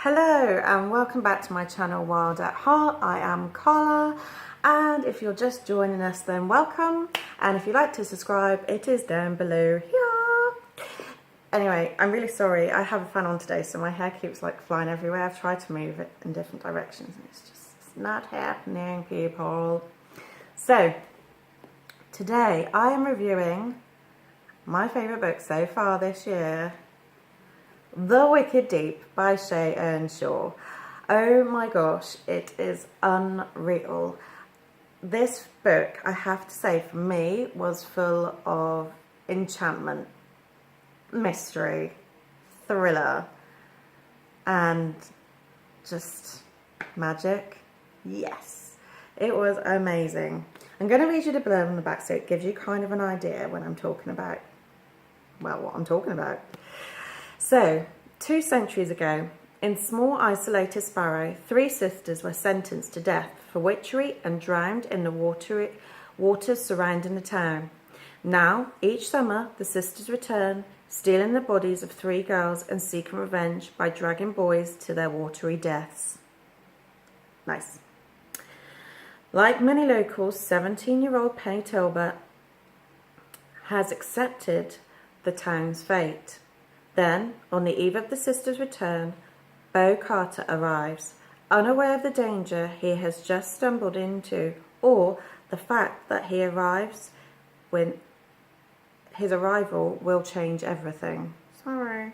Hello and welcome back to my channel Wild at Heart. I am Carla, and if you're just joining us then welcome, and if you'd like to subscribe it is down below here. Anyway, I'm really sorry, I have a fan on today so my hair keeps like flying everywhere. I've tried to move it in different directions and it's just not happening, people. So today I am reviewing my favourite book so far this year, The Wicked Deep by Shay Earnshaw. Oh my gosh, it is unreal. This book, I have to say, for me, was full of enchantment, mystery, thriller, and just magic. Yes, it was amazing. I'm going to read you the blurb on the back so it gives you kind of an idea when I'm talking about, well, what I'm talking about. So, 2 centuries ago, in small isolated Sparrow, 3 sisters were sentenced to death for witchery and drowned in the waters surrounding the town. Now, each summer, the sisters return, stealing the bodies of 3 girls and seeking revenge by dragging boys to their watery deaths. Nice. Like many locals, 17-year-old Penny Talbot has accepted the town's fate. Then, on the eve of the sisters' return, Beau Carter arrives, unaware of the danger he has just stumbled into, or the fact that he arrives when his arrival will change everything. Sorry.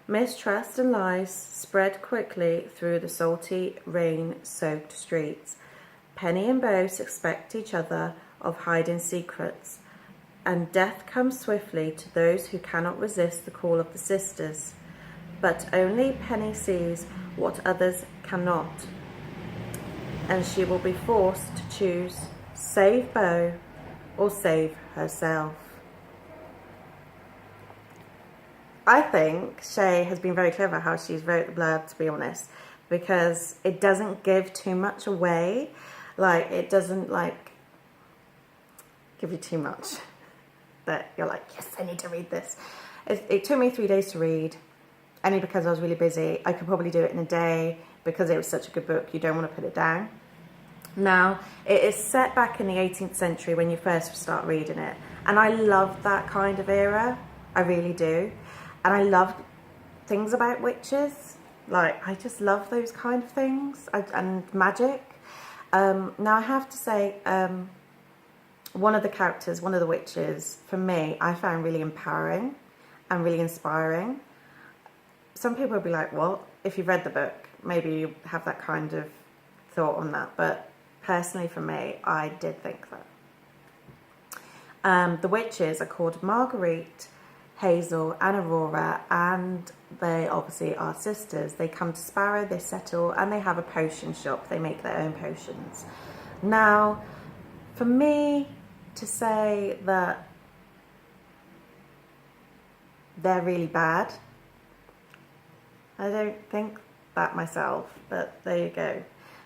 Mistrust and lies spread quickly through the salty, rain-soaked streets. Penny and Beau suspect each other of hiding secrets, and death comes swiftly to those who cannot resist the call of the sisters. But only Penny sees what others cannot, and she will be forced to choose save Beau or save herself. I think Shay has been very clever how she's wrote the blurb, to be honest, because it doesn't give too much away. Like, it doesn't like give you too much that you're like, yes, I need to read this. It took me 3 days to read, only because I was really busy. I could probably do it in a day because it was such a good book. You don't want to put it down. Now, it is set back in the 18th century when you first start reading it, and I love that kind of era. I really do. And I love things about witches. Like, I just love those kind of things, and magic. Now, I have to say, one of the characters, one of the witches, for me, I found really empowering and really inspiring. Some people will be like, what? If you've read the book, maybe you have that kind of thought on that. But personally, for me, I did think that. The witches are called Marguerite, Hazel and Aurora, and they obviously are sisters. They come to Sparrow, they settle, and they have a potion shop. They make their own potions. Now, for me to say that they're really bad, I don't think that myself, but there you go.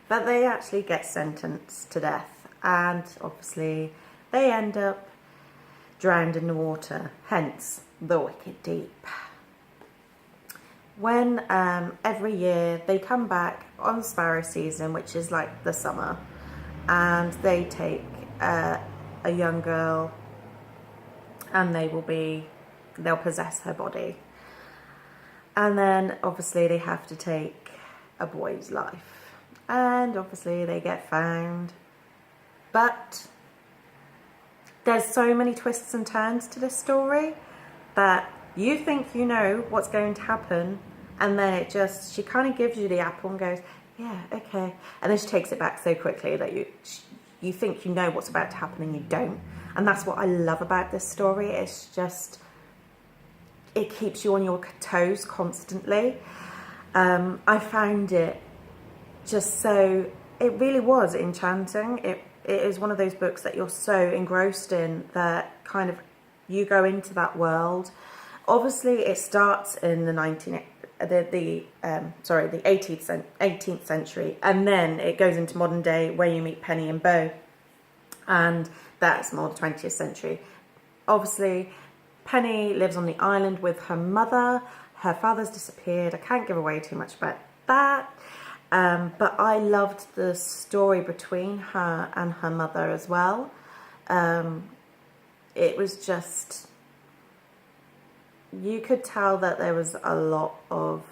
But they actually get sentenced to death, and obviously they end up drowned in the water, hence the Wicked Deep. When every year they come back on Sparrow season, which is like the summer, and they take a young girl and they'll possess her body, and then obviously they have to take a boy's life, and obviously they get found. But there's so many twists and turns to this story that you think you know what's going to happen, and then she kind of gives you the apple and goes, yeah, okay, and then she takes it back so quickly that you think you know what's about to happen and you don't. And that's what I love about this story. It's just, it keeps you on your toes constantly. I found it just so, it really was enchanting. It is one of those books that you're so engrossed in that kind of you go into that world. Obviously, it starts in the 18th century, and then it goes into modern day where you meet Penny and Beau, and that's more the 20th century. Obviously, Penny lives on the island with her mother, her father's disappeared. I can't give away too much about that. But I loved the story between her and her mother as well. It was just, you could tell that there was a lot of,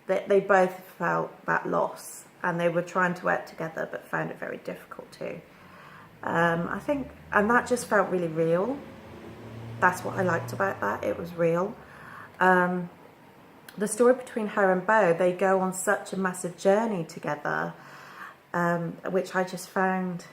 they both felt that loss, and they were trying to work together but found it very difficult to. I think, and that just felt really real. That's what I liked about that. It was real. The story between her and Beau, they go on such a massive journey together, which I just found,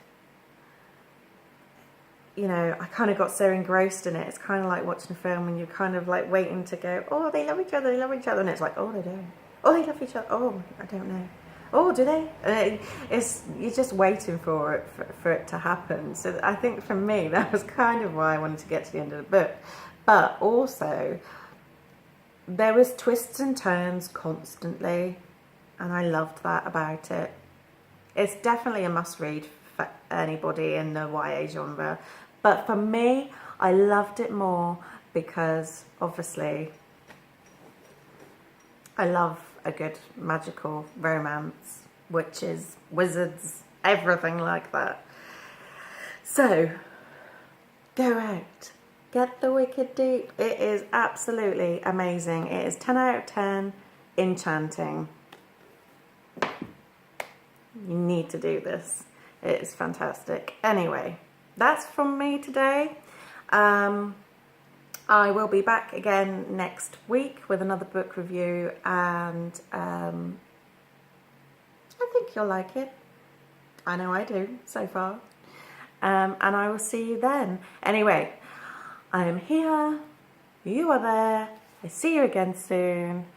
you know, I kind of got so engrossed in it. It's kind of like watching a film and you're kind of like waiting to go, oh, they love each other, they love each other. And it's like, oh, they don't. Oh, they love each other. Oh, I don't know. Oh, do they? You're just waiting for it to happen. So I think for me, that was kind of why I wanted to get to the end of the book. But also, there was twists and turns constantly, and I loved that about it. It's definitely a must-read for anybody in the YA genre. But for me, I loved it more because, obviously, I love a good magical romance, witches, wizards, everything like that. So, go out, get the Wicked Deep. It is absolutely amazing. It is 10 out of 10, enchanting. You need to do this. It is fantastic. Anyway, that's from me today. I will be back again next week with another book review, and I think you'll like it. I know I do so far. And I will see you then. Anyway, I am here. You are there. I see you again soon.